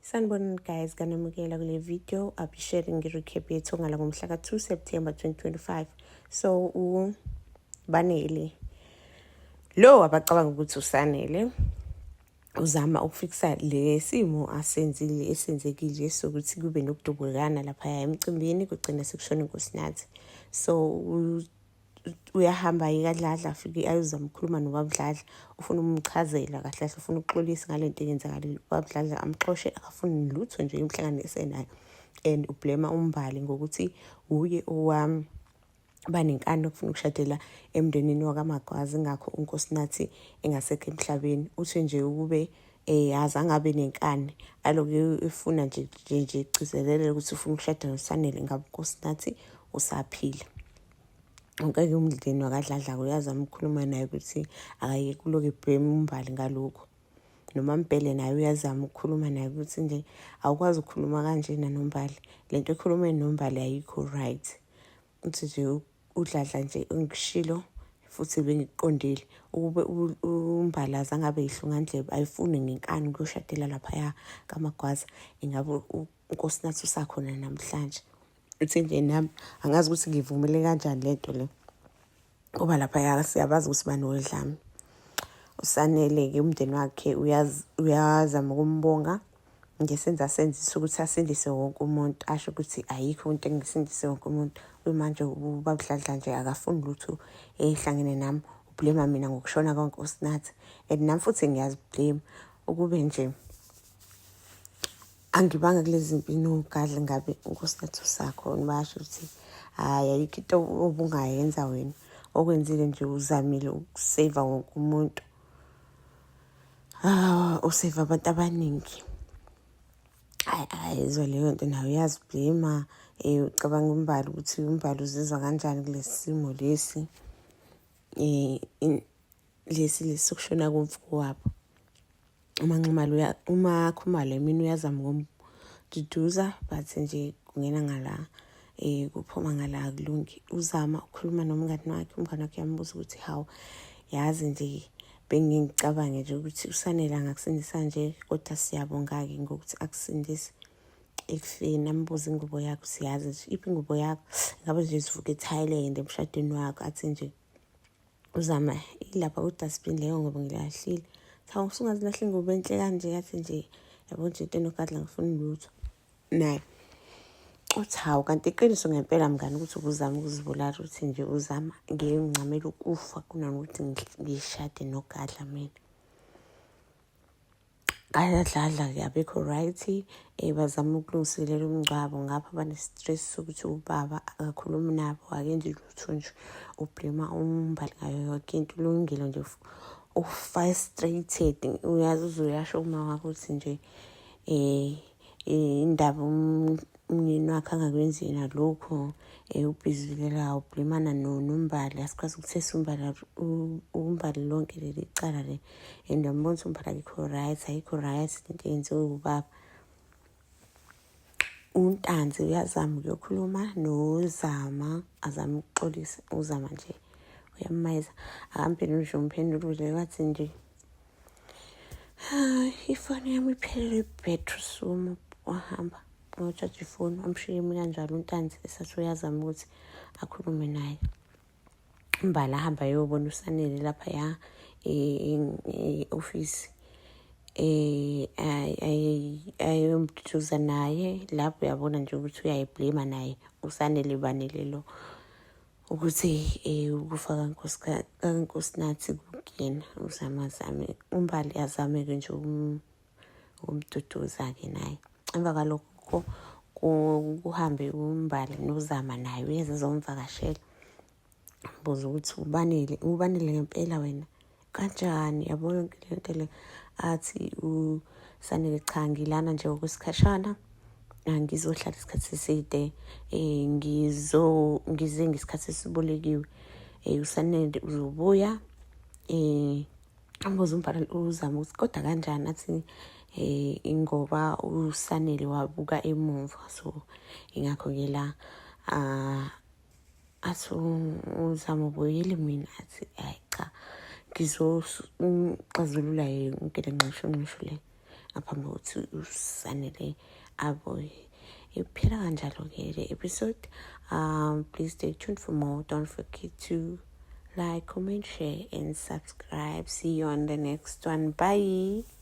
Sanibonani guys, kanamukela kule video. I'll be sharing i-recap yethu ngala ngomhla ka-2 September 2025. So Banele lo abacabanga ukuthi uSanele uzama ukufikisa le simo esenzekile sokuthi kube nokudubulana lapha emcimbini kugcina sekushona uNkosinathi. So uyahamba ikadladla afike ayozama ukukhuluma noBabudladla, ufuna umchazela kahle kahle, ufuna ukuxolisa ngalento eyenzakalile. uBabudladla amxoshe, akafuni lutho nje umhlanganise naye, and ublema uMbali ngokuthi uye banenkani okufuna ukushadela emndenini wakaMagwazi, ngakho uNkosinathi engasekho emhlabeni. Uthi nje ukube azange abe nenkani, aloke efuna nje igcizelele ukuthi ufuna ukushada noSanele, ngabe uNkosinathi usaphila. Ngeke umndeni wakadladla uyazama ukukhuluma naye ukuthi akayeke kuloke ebhema uMbali ngalokho. Noma Mbele naye uyazama ukukhuluma naye ukuthi nje awukwazi ukukhuluma kanjena noMbali, lento ekhulume noMbali ayikho right. Uthi nje uDladla nje ungishilo futhi bengiqondile ukube uMbali azange abe yihlunga ndlebe, ayifune ngenkani ukuyoshadela lapha kaMagwaza, ingabe uNkosinathi usakhona namhlanje. Uthi nje nami angazi ukuthi ngivumele kanjani lento le, ngoba lapha siyabazi ukuthi banodlame. uSanele-ke umndeni wakhe uyazama ukumbonga ngesenza senzisa ukuthi asindise wonke umuntu, asho ukuthi ayikho into engisindise wonke umuntu. Manje uBabudladla nje akafuni lutho ehlangene nami, ublema mina ngokushona kaNkosinathi, and nami futhi ngiyaziblame ukube nje angibanga kulezi mpilo nogadla ngabe uNkosinathi usakhona. Basho ukuthi hayi ayikho into obungayenza wena, okwenzile nje uzamile ukuseva wonke umuntu, useva abantu abaningi. Ayizwa leyo nto nawe uyaziblima. Ucabanga uMbali ukuthi uMbali uzizwa kanjani kulesi simo lesi sokushona komfo wabo. uMakhumalo mina uyazama ukumduduza, but nje kungena ngala kuphuma ngala akulungi. Uzama ukukhuluma nomngani wakhe yambuza ukuthi hawu, yazi nje bengicabange nje ukuthi uSanele angakusindisa nje, kodwa siyabonga-ke ngokuthi akusindise ekufeni. Ambuza ingubo yakho, siyazi nje iphi ingubo yakho, ngabe nje sivuka eThailand emshadweni wakho. Athi nje uzama ilapha ku-dustbin leyo ngoba ngilahlile. Hawu, usungazilahle ingubo enhle kanje. Athi nje yabo nje into enogadla ngifuni lutho naye. Uthi hawu, kanti iqiniso ngempela mngani ukuthi ubuzama ukuzibulala. Uthi nje uzama ngincamela ukufa kunokuthi ngishade nogadla mina. Kadladla-ke abekho right, bazama ukulungiselela umngcwabo, ngapha bane-stress sokuthi ubaba akakhulumi nabo, akenzi lutho nje, ublema uMbali ngayo yonke into. Ulungile nje frustrated, uyazi uzuyasho uma wakho ukuthi nje indaba umyeni wakhe angakwenzi nalokho, ubhizilela ublimana noMbali. Asikwazi ukuthesa uMbali lonke leli cala le, and uyambona ukuthi uMbali ayikho right into eyenziwe ubaba. uNtanzi uyazama ukuyokhuluma noZama, azama ukuxolisa. uZama nje uyamayeza, akamphenduli nje umphendulile. Wathi nje ifoni yami iphelele ibhetri, suma wahamba ngotshaja ifoni, amshiye mina njalo uNtanzi esathi uyazama ukuthi akhulume naye. uMbali ahamba ayobona uSanele lapha e-ofisi, ayomduduza naye. Lapho uyabona nje ukuthi uyayiblema naye uSanele banelelo ukuthi ukufa kaNkosinathi kuyena. Uzamazame uMbali azame-ke nje ukumduduza-ke naye. Emva kwalokho kuhambe uMbali noZama naye uyeza azomvakashela, buza ukuthi ubanele ngempela wena kanjani, yabona yonke lento le. Athi uSanele cha, ngilana nje okwesikhashana, angizohlala isikhathi eside, ngize ngesikhathi esibolekiwe. uSanele uzobuya. Ambuza uMbali uzama ukuthi kodwa kanjani. Athi ingoba uSanele wabuka emuva, so ingakho-ke la athi uZama ubuyile mina. Athi hayi cha, ngizoxazulula yonke le nqisho le. ngaphambi kokuthi usanele abo. Iphela kanjalo-ke le episode. Please stay tuned for more. Don't forget to like, comment, share, and subscribe. See you on the next one. Bye.